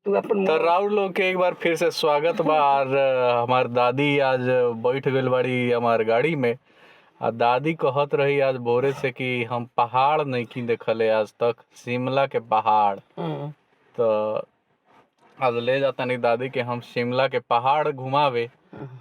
तू अपन तो राउर लोग के एक बार फिर से स्वागत बा। और हमार दादी आज बैठ गइल बाड़ी हमार गाड़ी में। आ दादी कहत रही आज भोरे से कि हम पहाड़ नहीं देखले आज तक, शिमला के पहाड़। तो आज ले जाता नहीं दादी के हम शिमला के पहाड़ घुमावे।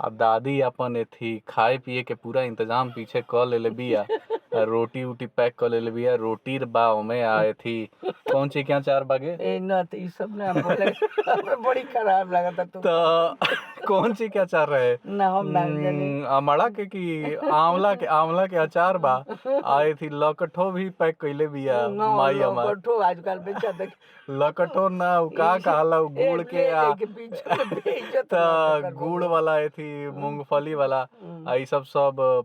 आ दादी अपन एथी खाए पिए के पूरा इंतजाम पीछे कर ले बिया। रोटी उटी पैक कर ले बिया, रोटी बा ओमे आ एथी कौन ची क्या 4 बागे ए न तो ये सब ना बोले हमरा बड़ी खराब लगता तू। तो कौन सी क्या चाह रहे ना हम ना जाने आमड़ा के कि आंवला के अचार बा। आए थी लकठो भी पैक कइले बिया माई हमार। लकठो आजकल बेचा देख लकठो ना उ का कहला उ गुड़ के आ त गुड़ वाला ए थी मूंगफली वाला आई सब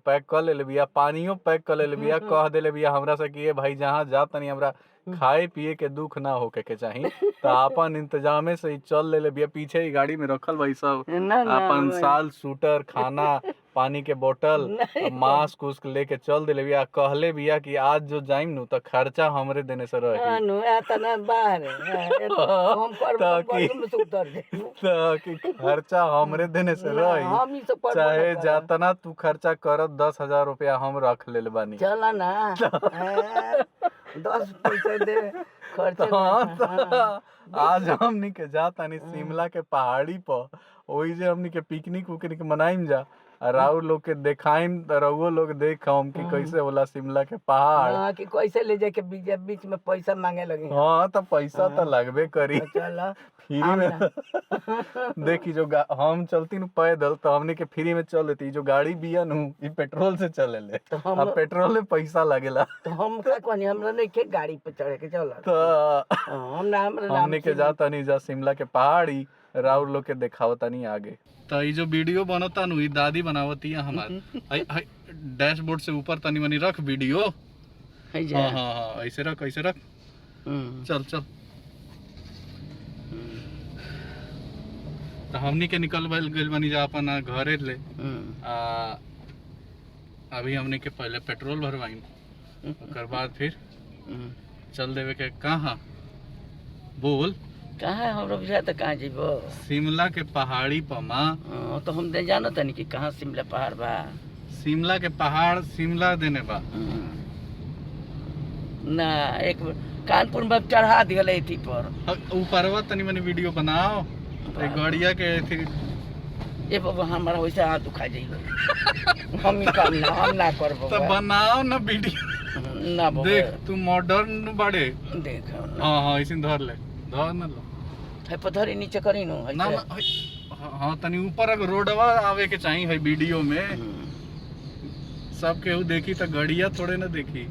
पैक कर ले बिया। पानियो पैक कर ले बिया। कह देले बिया हमरा से कि ए भाई जहां जा तनी हमरा खाए पिए के दुख ना होके के चाहिए। तो अपन इंतजामे से ही चल ले बिया। पीछे ही गाड़ी में रखल भाई सब अपन साल सूटर खाना पानी के बोतल मास्क उस्क लेके चल दिले बिया। कहले बिया कि आज जो जाइम नु तो खर्चा हमरे देने से रही। नु एतना बाहर हम कर कि खर्चा हमरे देने से रही। चाहे जातना तू खर्चा करत 10,000 रुपया हम रख ले बानी। चला ना 10 पैसा दे खर्चा। आज हमनी के जातानी शिमला के पहाड़ी पर, ओही जे हमनी के पिकनिक उकनिक मनाइम जा। राउर लोग के देखाइम रउओ लोग देखम कि कैसे होला शिमला के पहाड़। हां कि कैसे ले जाके बीच में पैसा मांगे लगे। हां तो पैसा तो लगबे करी। चला फ्री में देखी जो हम चलती नु पैदल तो हमने के फ्री में चल लेती। जो गाड़ी बिया नु ई पेट्रोल से चले ले तो हम पेट्रोल में पैसा लगेला। तो हम का कोनी हमरा नहीं के गाड़ी पे चढ़े के चला। तो हमरा हमने के जाता नहीं जा शिमला के पहाड़ी राउर लोग के देखावता नहीं आगे। तो ये जो वीडियो बनता नु ई दादी बनावती है हमार। डैशबोर्ड से ऊपर तनी मनी रख वीडियो। हां हां ऐसे रख चल चल। तो हमनी के निकल गइल बनी जा अपन घरे ले। अभी हमनी के पहले पेट्रोल भरवाई ओकर बाद फिर चल देवे के कहाँ बोल कहाँ हमरा बुझा त कहाँ जीबो शिमला के पहाड़ी पर माँ। तो हम दे जानो तनी कि कहाँ शिमला पहाड़ बा। शिमला के पहाड़ शिमला देने बा ना एक कानपुर में चढ़ा दिले थी पर ऊपरवा तनी मनी वीडियो बनाओ। गड़िया के थी ए बाबा हमरा वैसे हाथ दुखा जाई। हम ना करबो तो बनाओ ना वीडियो ना देख तू मॉडर्न बाड़े देख। हां हां ऐसे धर ले धर ना लो है पथरी नीचे करी नो ना हां तनी ऊपर अगर रोडवा आवे के चाहिए है वीडियो में सब केहू देखी तो गड़िया थोड़े ना देखी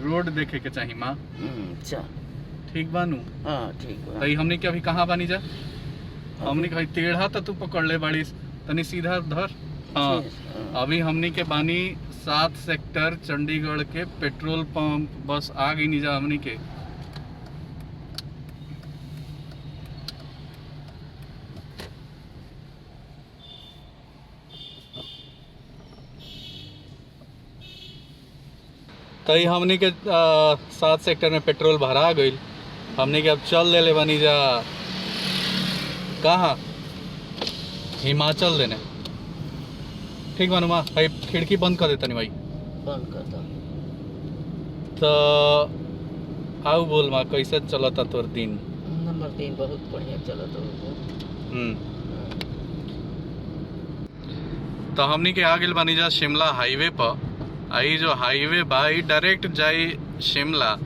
रोड देखे के चाहिए माँ। अच्छा ठीक बानू। हां ठीक बा। तो हमने के अभी कहाँ बानी जा हमने के टेढ़ा तो तू पकड़ ले बाड़ी तनी सीधा धर। हाँ अभी हमने के बानी 7 सेक्टर चंडीगढ़ के पेट्रोल पंप बस आ गई नहीं जा हमने के। तो हमने के 7 सेक्टर में पेट्रोल भरा गई। हमने के अब चल ले बनी जा कहाँ हिमाचल देने। ठीक बानू माँ भाई खिड़की बंद कर देता नहीं भाई बंद कर दो। तो आओ बोल माँ कैसे चलता तोर दिन। नंबर 3 बहुत बढ़िया चलत हो। तो हमनी के आ गइल बानी जा शिमला हाईवे पर। आई जो हाईवे भाई डायरेक्ट जाई शिमला।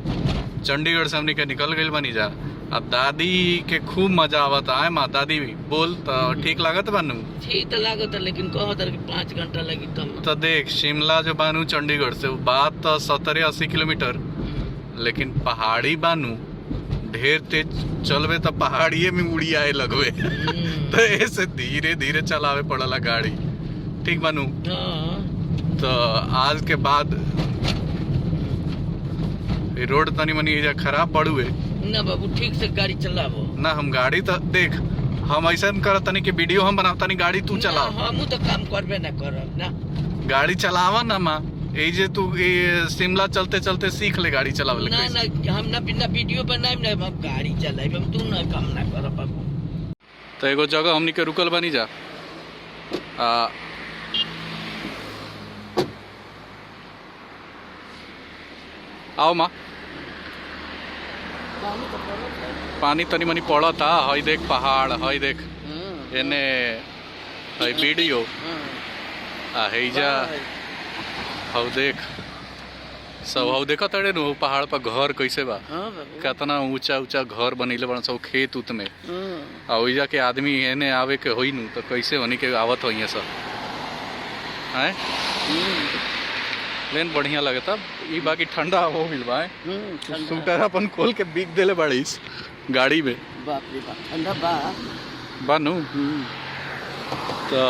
चंडीगढ़ से हमनी के निकल गइल बानी जा। अब दादी के खूब मजा आवत है माँ। दादी भी बोल तो ठीक लागत बानू। ठीक तो लागत लेकिन कहत कि 5 घंटा लगी तब। तो देख शिमला जो बानू चंडीगढ़ से बात तो 70-80 किलोमीटर लेकिन पहाड़ी बानू ढेर तेज चलवे तो पहाड़िए में उड़ी आए लगवे। तो ऐसे धीरे धीरे चलावे पड़ला गाड़ी। ठीक बानू। तो आज के बाद रोड तनी मनी खराब पड़ुए ना बाबू ठीक से गाड़ी चलावो ना। हम गाड़ी तो देख हम ऐसा करत तनी कि वीडियो हम बनावता नहीं गाड़ी तू चला। हम तो काम करबे ना करब ना। गाड़ी चलावा ना माँ। ए जे तू शिमला चलते चलते सीख ले गाड़ी चलावे। ना हम ना बिना वीडियो बनाइम ना हम गाड़ी चलाइब। हम तू ना काम ना करब बाबू। तो एगो जगह हमनी के रुकल बनी जा आओ माँ पानी तनी मनी पड़ता हई देख पहाड़ हई देख एने हई वीडियो हैजा हौ देख सब हौ देखा तड़े नु पहाड़ पर घर कैसे बा कितना ऊंचा ऊंचा घर बनैले बड़ा सब खेत उत में आ ओइजा के आदमी एने आवे के होई नु तो कैसे बनी के आवत होइए सब हैं लेन बढ़िया लगता ई बाकी ठंडा हो गइल बा स्वेटर अपन खोल के बिक देले बाड़ीस गाड़ी में बाप रे बाप ठंडा बा बानू तो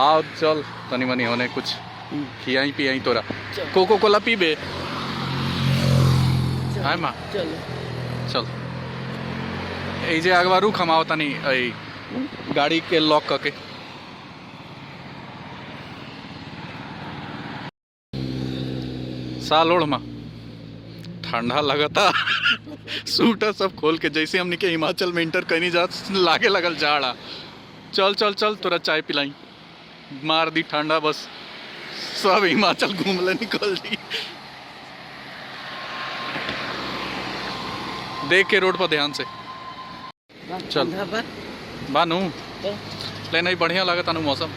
आओ चल तनी मनी होने कुछ खियाई पियाई तोरा कोको कोला पीबे हाय माँ चल चल ऐजे अगवा रुक हम आओ तनी गाड़ी के लॉक करके साल ओढ़ माँ ठंडा लगता सूटर सब खोल के जैसे हमने के हिमाचल में इंटर कहीं जा लागे लगल जाड़ा चल चल चल तोरा चाय पिलाई मार दी ठंडा बस सब हिमाचल घूम ले निकल दी देख के रोड पर ध्यान से चल बानू ले नहीं बढ़िया लगा तानू मौसम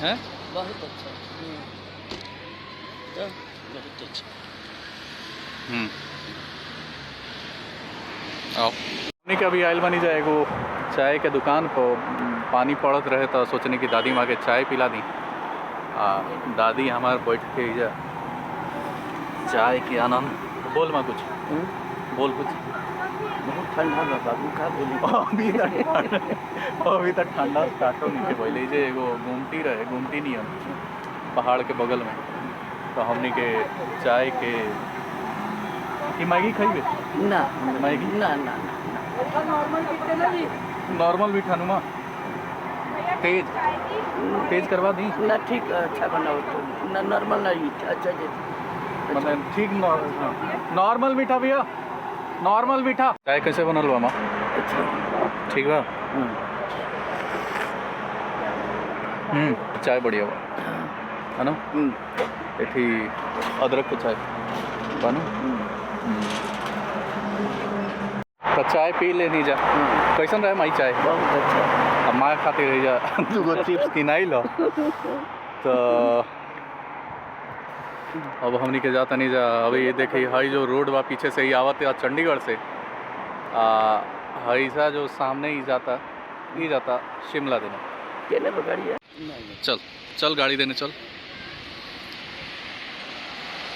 है बहुत अच्छा बहुत अच्छा आओ नहीं कभी आयल बनी जाएगो चाय के दुकान को पानी पड़त रहे तो सोचने की दादी माँ के चाय पिला दी दादी हमारे बैठ के जा चाय के आनंद बोल माँ कुछ बोल कुछ बहुत ठंडा बा बाबू का बोली अभी तक ठंडा स्टार्ट हो नहीं पहले जे एगो गुमटी रहे गुमटी नहीं है पहाड़ के बगल में तो हमने के चाय के कि मैगी खाइबे ना मैगी ना ना नॉर्मल भी खानू तेज तेज करवा दी ना ठीक अच्छा बनाओ तो ना नॉर्मल नहीं अच्छा जी मतलब ठीक नॉर्मल मीठा भैया नॉर्मल मीठा चाय कैसे बनल बा माँ ठीक बा चाय बढ़िया बा है ना एठी अदरक के चाय बानू तो चाय पी लेनी जा कैसन रहे माई चाय बहुत अच्छा अब माँ खातिर रही जा दूगो चिप्स किनाई लो तो अब हमनी के जाता नहीं जा अभी ये देखी हई जो रोड बा पीछे से ही आवत है चंडीगढ़ से हई सा जो सामने ही जाता शिमला देने केने गाड़ी है चल चल गाड़ी देने चल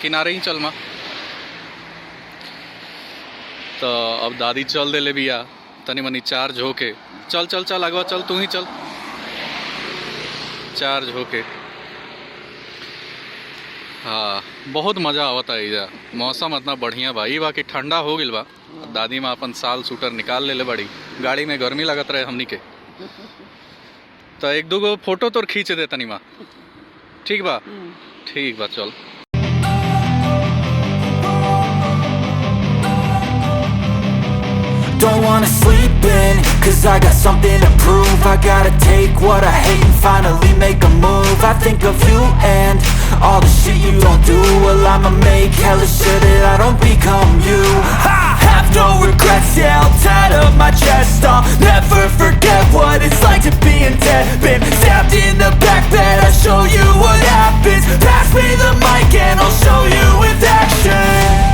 किनारे ही चल माँ तो अब दादी चल दे ले बिया तनी मनी चार्ज होके चल चल चल अगवा चल तू ही चल चार्ज होके हाँ बहुत मज़ा आवता है इधर मौसम इतना बढ़िया बा ई बा कि ठंडा हो गइल बा दादी माँ अपन साल सूटर निकाल ले बड़ी गाड़ी में गर्मी लगत रहे हमनी के तो एक दो गो फोटो तो खींच दे तनी माँ ठीक बा चल Don't wanna sleep in, cause I got something to prove. I gotta take what I hate and finally make a move. I think of you and all the shit you don't do. Well, I'ma make hella sure that I don't become you. I have no regrets, yeah, I'll tie up my chest. I'll never forget what it's like to be in debt. Been stabbed in the back bed, I'll show you what happens. Pass me the mic and I'll show you with action.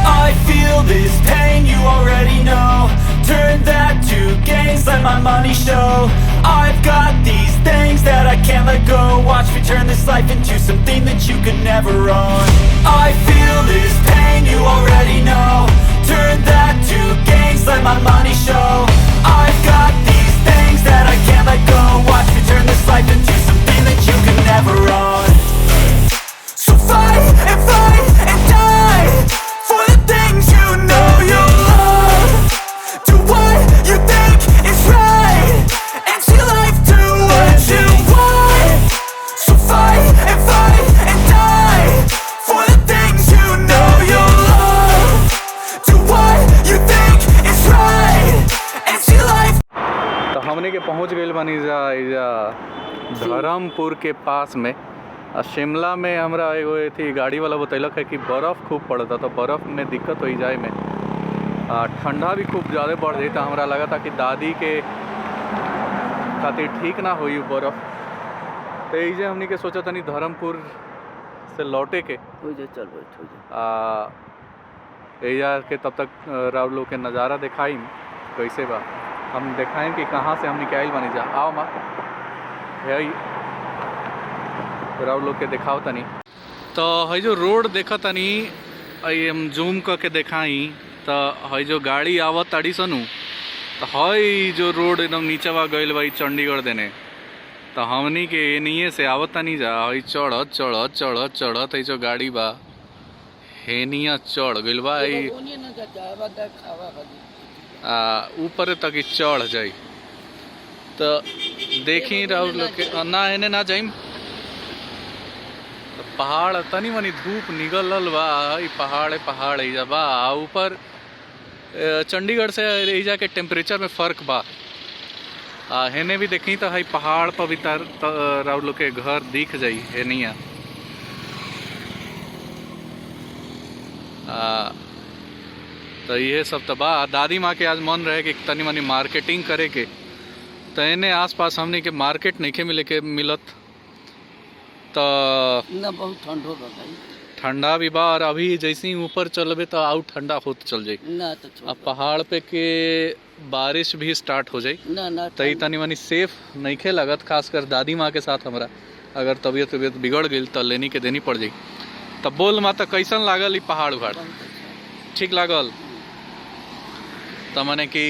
I feel this pain, you already know. Turn that to gains, let my money show. I've got these things that I can't let go. Watch me turn this life into something that you could never own. I feel this pain, you already know. Turn that to gains, let my money show. I've got these things that I can't let go. Watch me turn this life into something that you could never own. So fight and die for the things you know you love. Do what you think is right, and see life do what you want. So fight and die for the things you know you love. Do what you think is right, and हमने के पहुंच गए बानी जा धर्मपुर के पास में। शिमला में हमरा एगो थी गाड़ी वाला बतैलक है कि बर्फ़ खूब पड़ता, तो बर्फ़ में दिक्कत हो जाए में। ठंडा भी खूब ज़्यादा बढ़ जाता। हमरा लगा था कि दादी के खातिर ठीक ना हुई बर्फ़, तो ये हमने के सोचा तनी धर्मपुर से लौटे के हो जा, चल बैठ हो जा। एजा के तब तक राउर लोग के नज़ारा दिखाई कैसे बा, हम दिखाएं कि कहाँ से हमने आइल बनी जा। आओ माँ है राउर लोग के दिखाओ तनी। तो है जो रोड देखा तनी हम जूम करके दिखाई, तो है जो गाड़ी आवत ताड़ी सनु, तो है जो रोड एकदम नीचे बा गइल बा चंडीगढ़ देने। तो हमनी के एनिए से आवत तनी जा, है चढ़त चढ़त चढ़त चढ़त है जो गाड़ी बा हेनिया चढ़ गइल बा ऊपर तक चढ़ जाई। तो देखी राउर लोग के ना एने ना जाइम, पहाड़ तनी मनी धूप निकलल बा, पहाड़ एजा बा ऊपर। चंडीगढ़ से एजा के टेम्परेचर में फ़र्क बा। हेने भी देखी तो है पहाड़ पर भी राउर लोग के घर दिख जाई हेनिया। तो ये सब तो बा। दादी माँ के आज मन रहे कि तनी मनी मार्केटिंग करे के, तो एने आसपास हमने के मार्केट नहीं के मिलत। तो ना बहुत ठंडो बा भाई, ठंडा भी बा, और अभी जैसे ही ऊपर चलबे तो आउट ठंडा होत चल जाई ना। तो अब पहाड़ पे के बारिश भी स्टार्ट हो जाई, ना तो तनी मनी सेफ नहीं खे लगत, खासकर दादी माँ के साथ हमरा अगर तबीयत बिगड़ गई तो लेनी के देनी पड़ जाई। तब बोल माँ तो कैसन लागल पहाड़ उहाड़? ठीक लागल? तो मने कि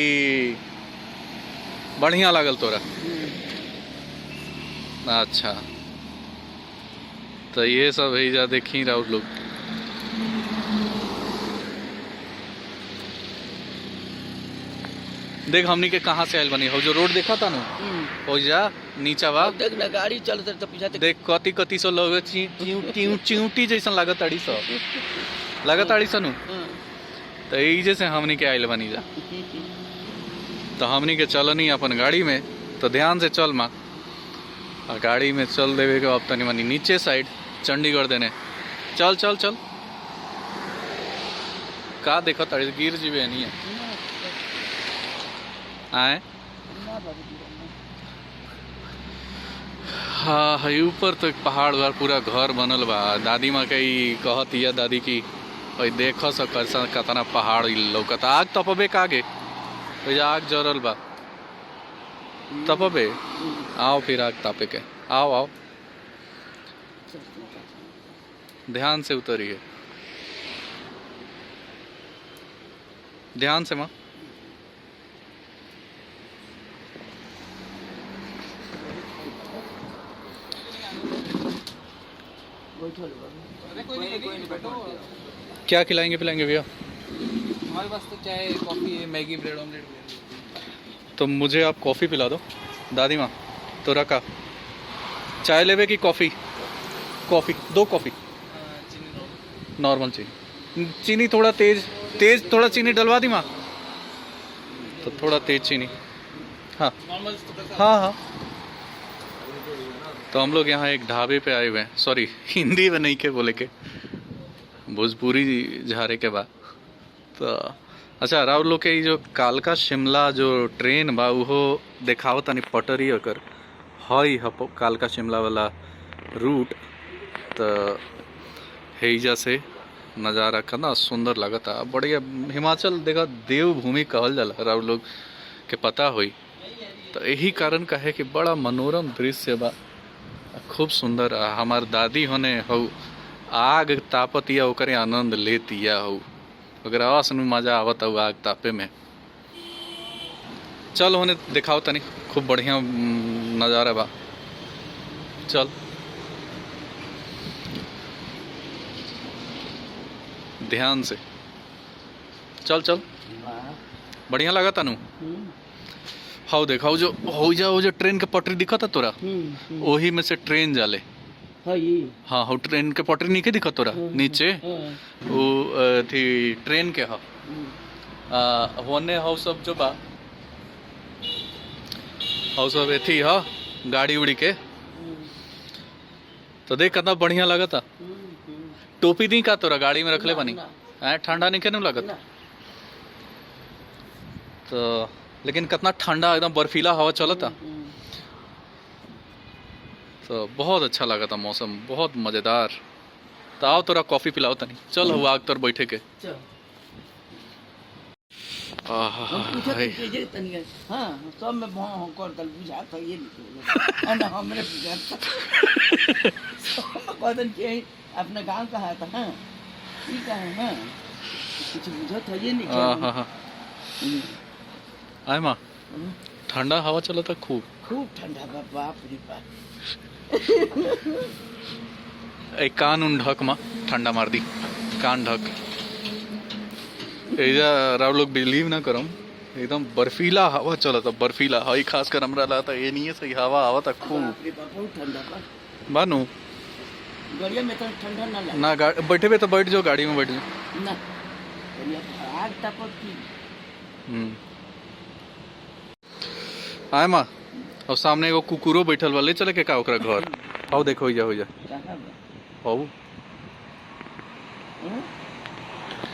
बढ़िया लागल तोरा? अच्छा, तो ये सब है जा देखी राउर लोग। देख हमनी के कहाँ से आयल बनी हो, जो रोड देखा था ना हो जा नीचा बा, देख ना गाड़ी चलते तो पीछे देख कति कति सो लगे चिंटी जैसन लागत ताड़ी सो लागत ताड़ी सनु। तो यही से हमनी के आयल बनी जा। तो हमनी के चलनी अपन गाड़ी में, तो ध्यान से चल माँ, गाड़ी में चल देवे के अब तनी मनी नीचे साइड चंडीगढ़ देने। चल चल चल का देखा ताड़ी गिर जीवे नहीं है आए। हाँ है ऊपर तो पहाड़ उहाड़ पूरा घर बनल बा। दादी माँ के कहत या दादी की देख सक कतना पहाड़ लौकता। आग तपबे कागे आग जरल बा तपबे। आओ फिर आग तापे के आओ आओ, ध्यान से उतरिए, ध्यान से माँ। क्या खिलाएंगे पिलाएंगे भैया? हमारे पास तो चाय कॉफ़ी मैगी ब्रेड ऑमलेट। तो मुझे आप कॉफ़ी पिला दो दादी माँ। तो रखा चाय लेवे की कॉफ़ी? कॉफ़ी दो कॉफ़ी नॉर्मल चीनी। चीनी थोड़ा तेज थोड़ा चीनी डलवा दी माँ, तो थोड़ा तेज चीनी। हाँ हाँ हाँ। तो हम लोग यहाँ एक ढाबे पे आए हुए हैं, सॉरी हिंदी में नहीं के बोले के भोजपुरी झारे के बाद। तो अच्छा राउर लोग के जो कालका शिमला जो ट्रेन बा वो देखाव तनी पटरी अकर हई कालका शिमला वाला रूट। तो हेजा से नज़ारा कितना सुंदर लगता, बढ़िया। हिमाचल देखा देवभूमि कहल जाला, राउर लोग के पता हुई। तो यही कारण कहे कि बड़ा मनोरम दृश्य बा, खूब सुंदर। हमार दादी होने हो आग तापतिया ओकरे आनंद लेतिया हो, ओकरा आसन में मजा आवत हो आग तापे में। चल होने दिखाओ तनी, खूब बढ़िया नज़ारा बा। चल ध्यान से चल चल, बढ़िया लगा तनु। हाउ देखा जो हो जो ट्रेन के पटरी दिखा था तोरा, वही में से ट्रेन जाले। हाँ हो ट्रेन के पटरी नीचे दिखा तोरा नीचे, वो थी ट्रेन के हा होने हाउ सब जो बा और सब एथी ह गाड़ी उड़ी के तो देख कितना बढ़िया लगता। टोपी दी का तोरा गाड़ी में रखले बनी ठंडा नहीं केनू लगत तो लेकिन कितना ठंडा एकदम बर्फीला हवा चलता तो बहुत अच्छा लगा था मौसम बहुत मजेदार। तो आओ तोरा कॉफी पिलाओ तनी चल हुआ आग तर बैठे के हाँ सब में भाव कर दल बुझा था ये ना हमरे बुझा था कदन के अपने गांव कहा था हाँ ठीक है हाँ कुछ बुझा था ये नहीं आए माँ ठंडा हवा चला था खूब खूब ठंडा बाप रे बाप एक कान उन ढक माँ ठंडा मार दी कान ढक एजा राव लोग बिलीव ना करम एकदम बर्फीला हवा चला था बर्फीला हई खास कर हमरा लगा था ये नहीं है सही हवा आवा था खूब बहुत ठंडा बानू गाड़िया में तो ठंडा ना लगा ना बैठे पे तो बैठ जाओ गाड़ी में बैठ जाओ ना आग टपक की आए माँ और सामने एगो कुकुरो बैठल वाले चले के का ओकरा घर आओ देखो हो जा कहाँ आओ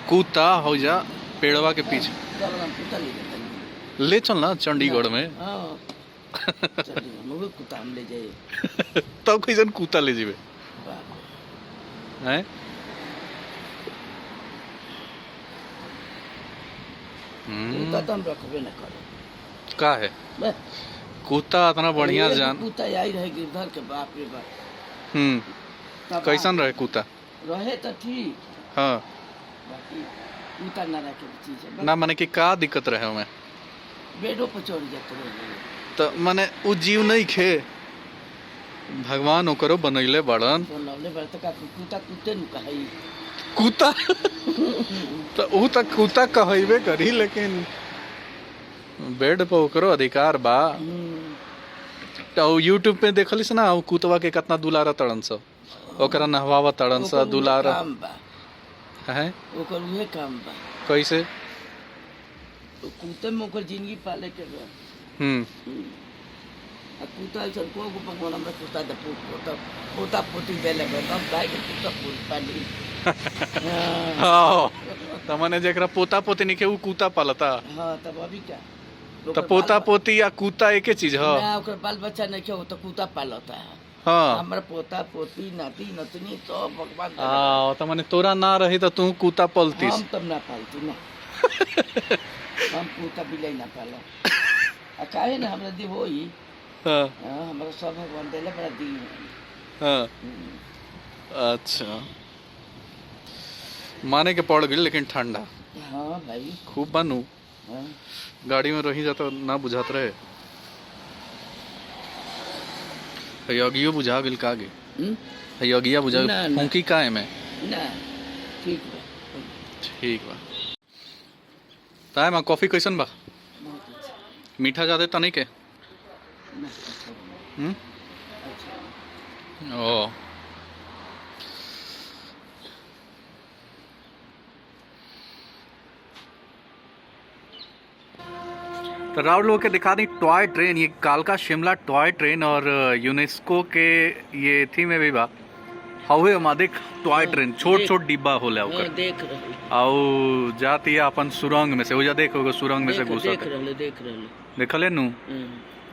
कुत्ता हो जा पेड़वा के पीछे चल हम कुत्ता ले जाते ले चल ना चंडीगढ़ में हाँ चल मुझे कुत्ता हम ले जाए तब कैसन कुत्ता ले जीवे हैं कुत्ता तो हम रखबे न करो का है बस कुत्ता इतना बढ़िया जान कुत्ता आई रहे गिरधर के बाप रे बाप तब कैसन रहे कुत्ता रहे तो ठीक हाँ बाकी कुत्ता ना रखे चीज है ना माने कि का दिक्कत रहे हमें बेडो पर चढ़ जाते रहे तो माने उ जीव नहीं खे भगवान ओकरो बनैले बड़न बोलले बरत का कुत्ता कुत्ते नु कही कुत्ता तो उ तक कुत्ता कहइबे करी लेकिन बेड पर ओकरो अधिकार बा तो यूट्यूब पे देखलिस ना उ कुतवा के कितना दुलारा तड़न स ओकरा नहवावा तड़न स दुलारा है ओकर उहे काम बा कैसे कुत्ते में ओकर जिंदगी पाले के बा आ कुत्ता ऐसा को भगवान हमरा कुत्ता दे पोता पोती देले बा तब गाय के कुत्ता पोत पाली हां त माने जेकरा पोता पोती नहीं के उ कुत्ता पालता हां तब अभी क्या तो पोता पोती या कुत्ता एके चीज है ना ओकर बाल बच्चा नहीं के तो कुत्ता पालता है हाँ हमरा पोता पोती नाती नतनी तो भगवान हाँ तो माने तोरा ना रही तो तू कुत्ता पलतीस हम तब ना पालती ना हम कुत्ता बिलाई ना पाला आ काहे ना हमरा दी होई हाँ हमरा सब भगवान देले बड़ा दी हाँ अच्छा माने के पड़ गई लेकिन ठंडा हाँ भाई खूब बनू हाँ गाड़ी में रही जाता ना बुझात रहे हयगियो बुझा गेल कागे हयगिया बुझा ना, ना। फूंकी काहे में ना ठीक बा ठीक बा ताए मां कॉफी कैसन बा बहुत अच्छा मीठा ज्यादा तो नहीं के ना अच्छा हम्म अच्छा ओ तो राव लोगों के दिखा दी टॉय ट्रेन ये कालका शिमला टॉय ट्रेन और यूनेस्को के ये थी में भी बा हवे मा देख टॉय ट्रेन छोट छोट डिब्बा होला ओकर देख रहे आउ जाती है अपन सुरंग में से हो जा देखोगे सुरंग में से घुसत देख रहे देखले नु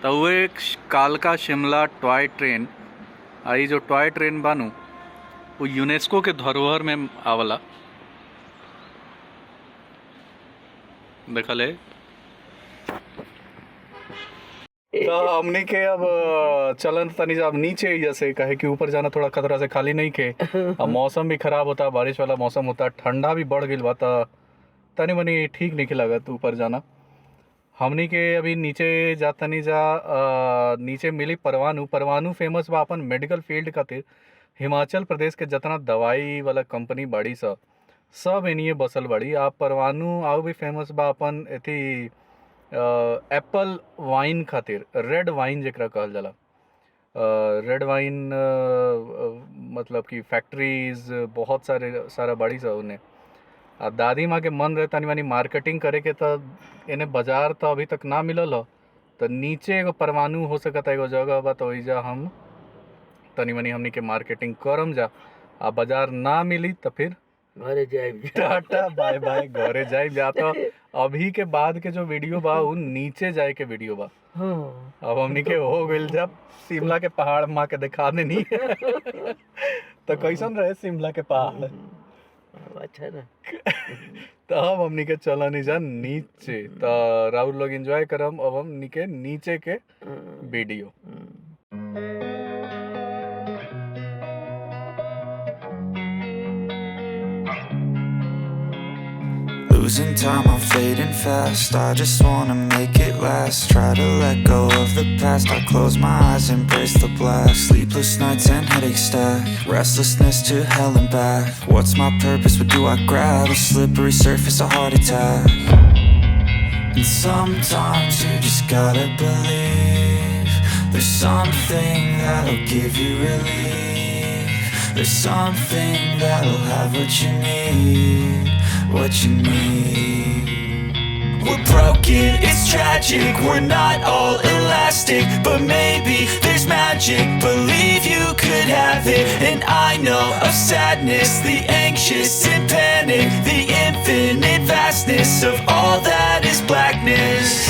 तो वो एक कालका शिमला टॉय ट्रेन आई जो टॉय ट्रेन बानू वो यूनेस्को के धरोहर में आवला देखले तो हमने के अब चलन तनी अब नीचे जैसे कहे कि ऊपर जाना थोड़ा खतरा से खाली नहीं के अब मौसम भी खराब होता बारिश वाला मौसम होता ठंडा भी बढ़ गई बा तनी मनी ठीक नहीं लगत ऊपर जाना हमने के अभी नीचे जाता नहीं जा नीचे मिली परवाणु फेमस बा अपन मेडिकल फील्ड खातिर हिमाचल प्रदेश के जितना दवाई वाला कंपनी बाड़ी सब एनिए बसल बाड़ी आप परवाणु आओ भी फेमस बा अपन एथी एप्पल वाइन खातिर रेड वाइन जरा कहल जाला रेड वाइन मतलब कि फैक्ट्रीज बहुत सारा बड़ी सा उन्हें आ दादी माँ के मन रहे तनी मनी मार्केटिंग करे के तो इन्हें बाजार तो अभी तक ना मिलल हो तो नीचे एगो परमाणु हो सकता एगो जगह बा, तो ओइजा हम तनी मनी हमनी के मार्केटिंग करम जा। आ बाजार ना मिली तो फिर घरे जाइब टाटा बाय बाय, घरे जाए जा। तो अभी के बाद के जो वीडियो बा उ नीचे जाए के वीडियो बा। हाँ अब हमनी के हो गइल जब शिमला के पहाड़ माँ के दिखा देनी। तो कैसन रहे शिमला के पहाड़? अच्छा ना। तो अब हमनी के चलनी जा नीचे, तो राउर लोग एंजॉय करम अब हमनी के नीचे के video. Losing time, I'm fading fast. I just wanna make it last. Try to let go of the past. I close my eyes, embrace the black. Sleepless nights and headaches stack. Restlessness to hell and back. What's my purpose? What do I grab? A slippery surface, a heart attack. And sometimes you just gotta believe there's something that'll give you relief. There's something that'll have what you need. What you need. We're broken, it's tragic. We're not all elastic, but maybe there's magic. Believe you could have it. And I know of sadness, the anxious and panic, the infinite vastness of all that is blackness.